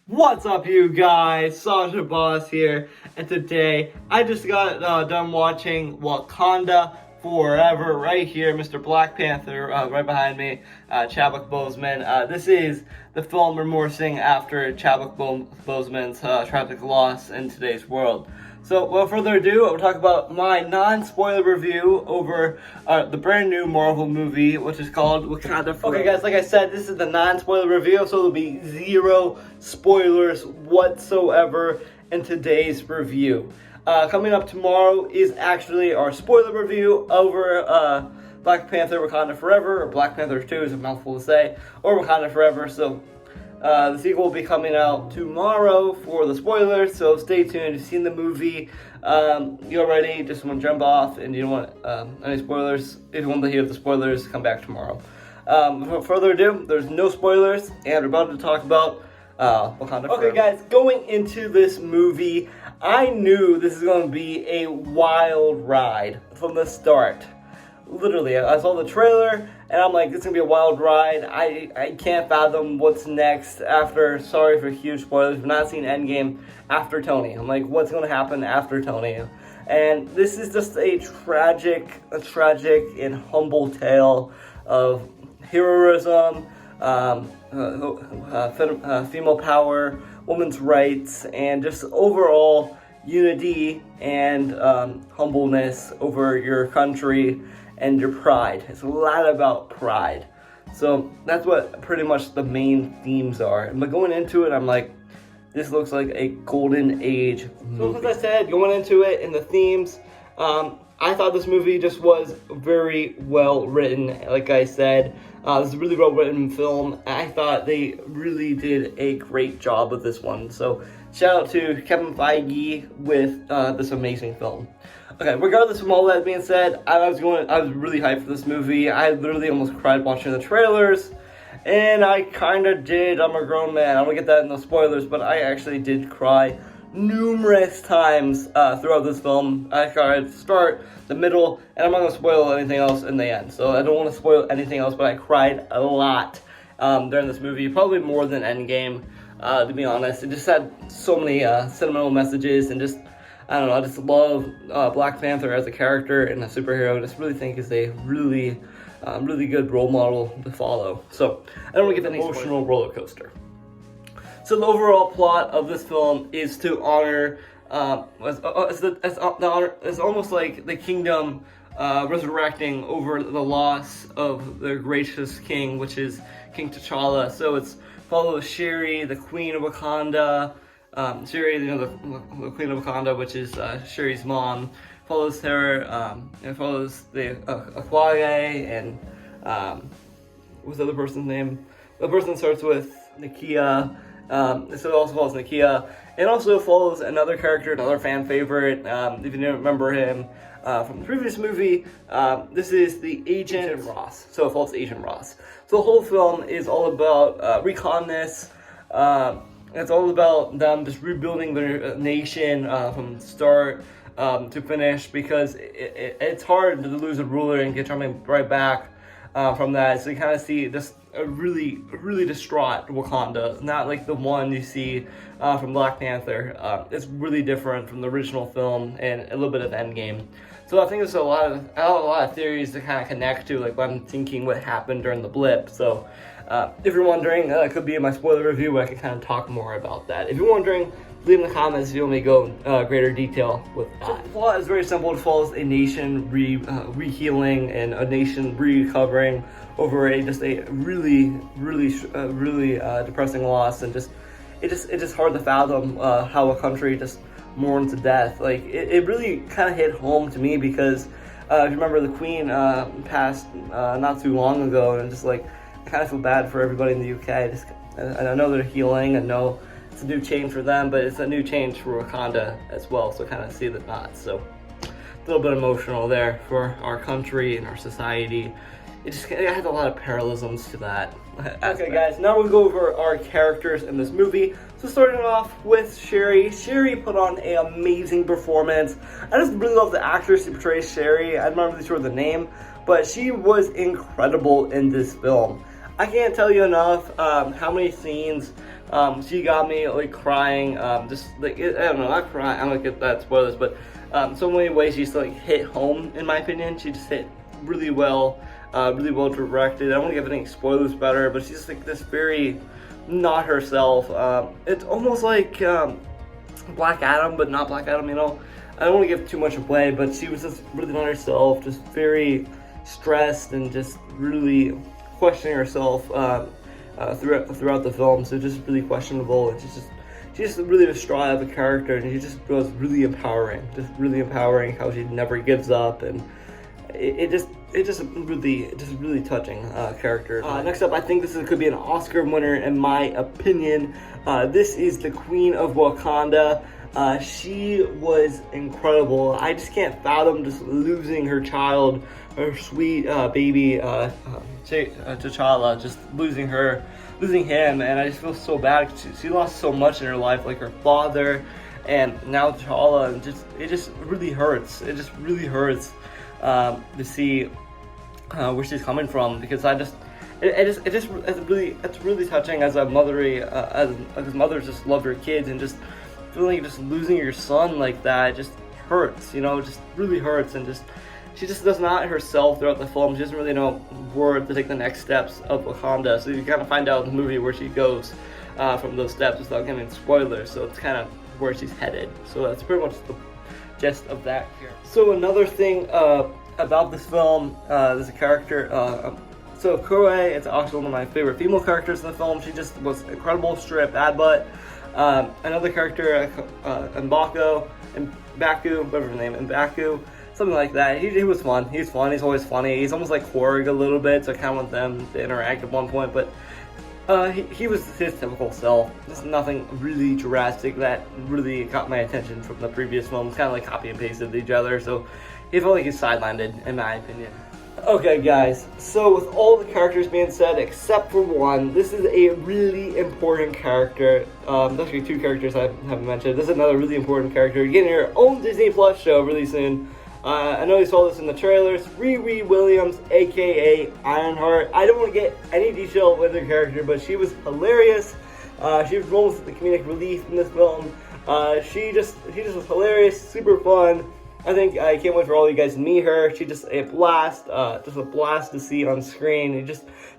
What's up, you guys? Sasha Boss here, and today I just got done watching Wakanda Forever right here, Mr. Black Panther right behind me, Chadwick Boseman. This is the film remorsing after Chadwick Boseman's tragic loss in today's world. So, without further ado, I will talk about my non-spoiler review over the brand new Marvel movie, which is called Wakanda Forever. Okay, guys, like I said, this is the non-spoiler review, so there'll be zero spoilers whatsoever in today's review. Coming up tomorrow is actually our spoiler review over Black Panther Wakanda Forever, or Black Panther 2 is a mouthful to say, or Wakanda Forever, so the sequel will be coming out tomorrow for the spoilers, so stay tuned. If you've seen the movie, you already just want to jump off and you don't want any spoilers. If you want to hear the spoilers, come back tomorrow. Without further ado, there's no spoilers, and we're about to talk about Wakanda Forever. Okay, guys, going into this movie, I knew this is going to be a wild ride from the start. Literally, I saw the trailer, and I'm like, this is going to be a wild ride. I can't fathom what's next after, sorry for huge spoilers, I've not seen Endgame after Tony. I'm like, what's going to happen after Tony? And this is just a tragic and humble tale of heroism, female power, women's rights, and just overall unity and humbleness over your country and your pride. It's a lot about pride. So that's what pretty much the main themes are. But going into it, I'm like, this looks like a golden age movie. So as I said, going into it and the themes, I thought this movie just was very well written. Like I said, this is a really well written film. I thought they really did a great job with this one. So shout out to Kevin Feige with this amazing film. Okay, regardless of all that being said, I was really hyped for this movie. I literally almost cried watching the trailers, and I kind of did. I'm a grown man. I'm gonna get that in the spoilers, but I actually did cry numerous times throughout this film. I cried at the start, the middle, and I'm not gonna spoil anything else in the end. So I don't want to spoil anything else, but I cried a lot during this movie, probably more than Endgame, to be honest. It just had so many sentimental messages, and just, I don't know, I just love Black Panther as a character and a superhero. I just really think is a really good role model to follow. So I don't want to get an emotional roller coaster. So the overall plot of this film is to honor, it's almost like the kingdom resurrecting over the loss of their gracious king, which is King T'Challa. So it's follows Shuri, the Queen of Wakanda. Shuri, the Queen of Wakanda, which is Shuri's mom, follows her, and follows the Akwage, and what's the other person's name? The person starts with Nakia, so it also follows Nakia, and also follows another character, another fan favorite, if you didn't remember him from the previous movie, this is the Agent Ross, so it follows Agent Ross. So the whole film is all about reconness. It's all about them just rebuilding their nation from start to finish, because it's hard to lose a ruler and get something right back from that. So you kind of see just a really distraught Wakanda, not like the one you see from Black Panther. It's really different from the original film and a little bit of Endgame. So I think there's a lot of theories to kind of connect to, like what I'm thinking what happened during the blip. So if you're wondering, it could be in my spoiler review where I can kind of talk more about that. If you're wondering, leave in the comments if you want me to go in greater detail with that. So the plot is very simple. It follows a nation re-healing and a nation recovering over just a really depressing loss, and it's just hard to fathom how a country just mourns to death. Like it really kind of hit home to me, because if you remember, the Queen passed not too long ago, and just like I kind of feel bad for everybody in the UK. I know they're healing. I know it's a new change for them, but it's a new change for Wakanda as well. So kind of see the knots. So a little bit emotional there for our country and our society. It has a lot of parallelisms to that. Okay, guys, now we'll go over our characters in this movie. So starting off with Shuri. Shuri put on an amazing performance. I just really love the actress who portrays Shuri. I'm not really sure of the name, but she was incredible in this film. I can't tell you enough how many scenes She got me like crying, just like I don't know, not crying. I don't get that spoilers, but so many ways she just like hit home. In my opinion, she just hit really well directed. I don't want to give any spoilers about her, but she's just like this very not herself. It's almost like Black Adam, but not Black Adam. You know, I don't want to give too much away, but she was just really not herself, just very stressed and just really questioning herself throughout the film. So just really questionable, and she's just really distraught of a character, and she just was really empowering, how she never gives up, and it just really touching character. Next up, I think could be an Oscar winner in my opinion. This is the Queen of Wakanda. She was incredible. I just can't fathom just losing her child, her sweet baby T'Challa, just losing him, and I just feel so bad. She lost so much in her life, like her father, and now T'Challa, and it just really hurts. It just really hurts to see where she's coming from, because it's really touching as a mother, as mothers just love their kids, and just feeling just losing your son like that just hurts, you know, it just really hurts, and she just does not herself throughout the film. She doesn't really know where to take the next steps of Wakanda, so you kind of find out in the movie where she goes from those steps without giving spoilers, so it's kind of where she's headed. So that's pretty much the gist of that here. So another thing about this film, there's a character, so Kure, it's actually one of my favorite female characters in the film. She just was incredible, straight up bad butt. Another character, M'Baku, whatever his name, M'Baku, something like that. He was fun. He's fun. He's always funny. He's almost like Korg a little bit, so I kind of want them to interact at one point, but he was his typical self. Just nothing really drastic that really caught my attention from the previous films. Kind of like copy and pasted each other, so he felt like he's sidelined, in my opinion. Okay guys, so with all the characters being said except for one, this is a really important character. There's actually two characters I haven't mentioned. This is another really important character. You're getting your own Disney Plus show really soon. I know you saw this in the trailers. Riri Williams, aka Ironheart. I don't want to get any detail with her character, but she was hilarious. She was almost the comedic relief in this film. She just was hilarious, super fun. I think I can't wait for all you guys to meet her. She's just a blast to see on screen.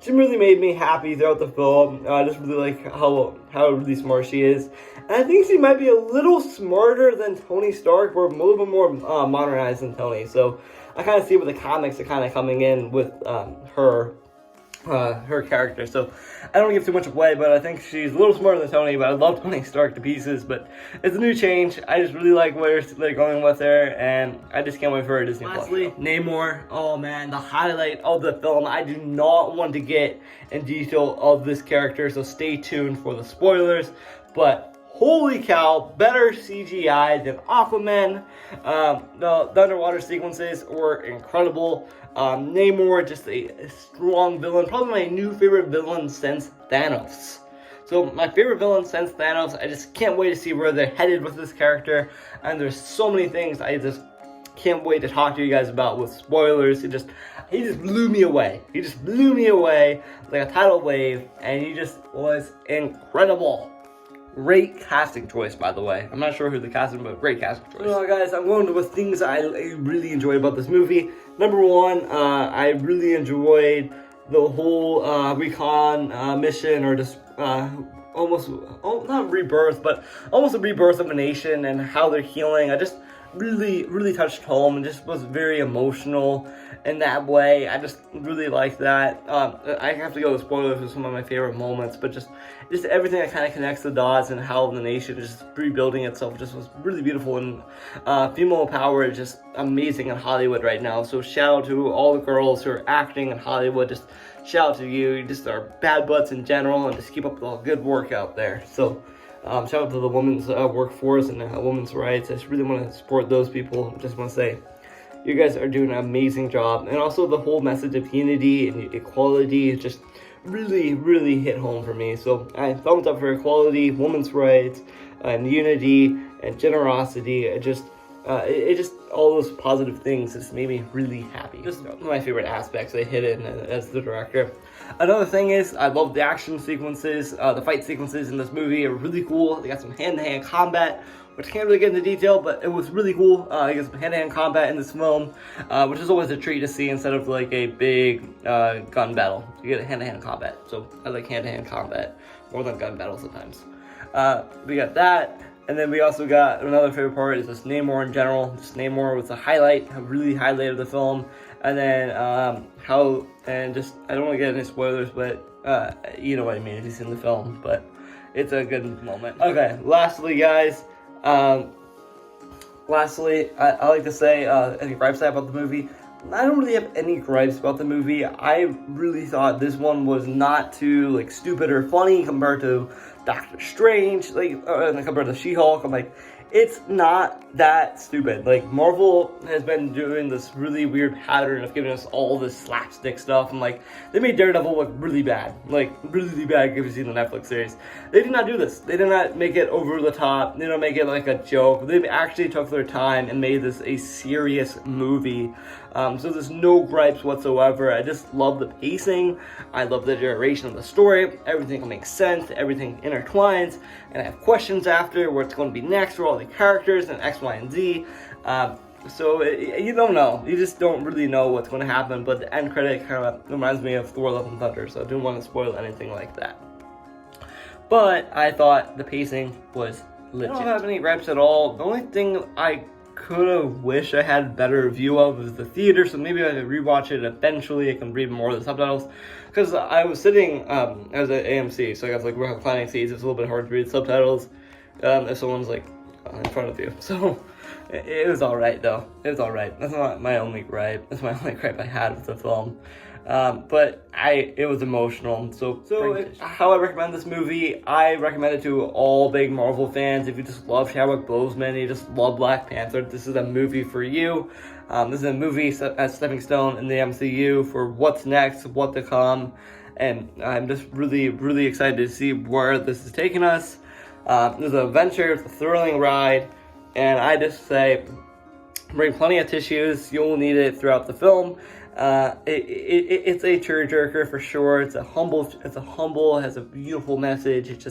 She really made me happy throughout the film. I just really like how really smart she is. And I think she might be a little smarter than Tony Stark, or a little bit more modernized than Tony. So I kind of see what the comics are kind of coming in with her character. So I don't give too much away, but I think she's a little smarter than Tony, but I love Tony Stark to pieces. But it's a new change. I just really like where they're going with her, and I just can't wait for her Disney Plus. Lastly, Namor. Oh man, the highlight of the film. I do not want to get in detail of this character, so stay tuned for the spoilers. But holy cow, better CGI than Aquaman. The underwater sequences were incredible. Namor, just a strong villain. Probably my new favorite villain since Thanos. So my favorite villain since Thanos. I just can't wait to see where they're headed with this character. And there's so many things I just can't wait to talk to you guys about with spoilers. He just blew me away. He just blew me away like a tidal wave, and he just was incredible. Great casting choice, by the way. I'm not sure who the casting, but great casting choice. Well, guys, I'm going with things I really enjoyed about this movie. Number one, I really enjoyed the whole recon mission, or just not rebirth, but almost a rebirth of a nation and how they're healing. I just really touched home and just was very emotional in that way. I just really liked that. I have to go with spoilers for some of my favorite moments, but just everything that kind of connects the dots and how the nation is just rebuilding itself just was really beautiful. And female power is just amazing in Hollywood right now. So shout out to all the girls who are acting in Hollywood. Just shout out to you. You just are bad butts in general, and just keep up the good work out there. So shout out to the women's workforce and women's rights. I just really want to support those people. I just want to say you guys are doing an amazing job. And also the whole message of unity and equality just really hit home for me. So I thumbs up for equality, women's rights, and unity and generosity. it just, all those positive things just made me really happy. Just one of my favorite aspects they hit in as the director. Another thing is, I love the action sequences. The fight sequences in this movie are really cool. They got some hand-to-hand combat, which I can't really get into detail, but it was really cool. You get some hand-to-hand combat in this film, which is always a treat to see instead of like a big gun battle. You get hand-to-hand combat, so I like hand-to-hand combat more than gun battle sometimes. We got that, and then we also got another favorite part is just Namor in general. Just Namor was a really highlight of the film, and then I don't want to get any spoilers, but you know what I mean if you've seen the film, but it's a good moment. Okay, lastly, guys, I like to say any gripes I have about the movie. I don't really have any gripes about the movie. I really thought this one was not too like stupid or funny compared to Doctor Strange, like compared to She-Hulk. I'm like, it's not that stupid. Like, Marvel has been doing this really weird pattern of giving us all this slapstick stuff. And like, they made Daredevil look really bad. Like, really bad if you've seen the Netflix series. They did not do this. They did not make it over the top. They don't make it like a joke. They actually took their time and made this a serious movie. So there's no gripes whatsoever. I just love the pacing. I love the duration of the story. Everything makes sense. Everything intertwines. And I have questions after where it's going to be next for all the characters and X, Y, and Z. So you don't know. You just don't really know what's going to happen. But the end credit kind of reminds me of Thor: Love and Thunder. So I didn't want to spoil anything like that. But I thought the pacing was legit. I don't have any gripes at all. The only thing I could have wished I had a better view of was the theater, so maybe I could rewatch it eventually. I can read more of the subtitles, because I was sitting, I was at AMC, so I got like reclining seats. It's a little bit hard to read subtitles if someone's like in front of you, so it was alright though. It was alright. That's not my only gripe. That's my only gripe I had with the film. But it was emotional. So how I recommend this movie, I recommend it to all big Marvel fans. If you just love Chadwick Boseman, you just love Black Panther, this is a movie for you. This is a movie as stepping stone in the MCU for what's next, what to come, and I'm just really excited to see where this is taking us. It's an adventure, it's a thrilling ride, and I just say, bring plenty of tissues. You'll need it throughout the film. It's a tearjerker for sure. It's a humble, it has a beautiful message. It's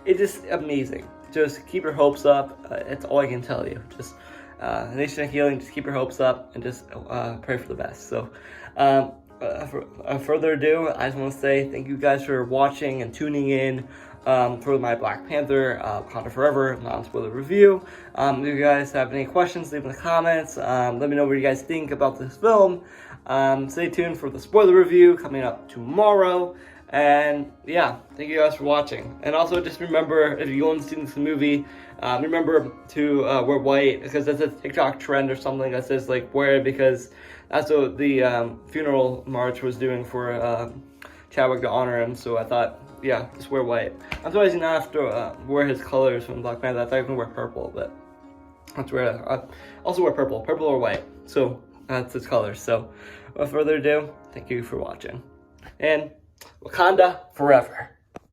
just amazing. Just keep your hopes up. It's all I can tell you. Just Nation of Healing, just keep your hopes up and just pray for the best. So further ado, I just want to say thank you guys for watching and tuning in for my Black Panther Wakanda Forever non-spoiler review. If you guys have any questions, leave in the comments. Let me know what you guys think about this film. Stay tuned for the spoiler review coming up tomorrow. And yeah, thank you guys for watching. And also just remember, if you want to see this movie, remember to wear white, because that's a TikTok trend or something that says like wear it, because that's what the funeral march was doing for Chadwick to honor him. So I thought, yeah, just wear white. I'm surprised you don't have to wear his colors from Black Panther. I thought you can wear purple, but let's wear also wear purple or white. So that's his colors. So without further ado, thank you for watching. And Wakanda forever.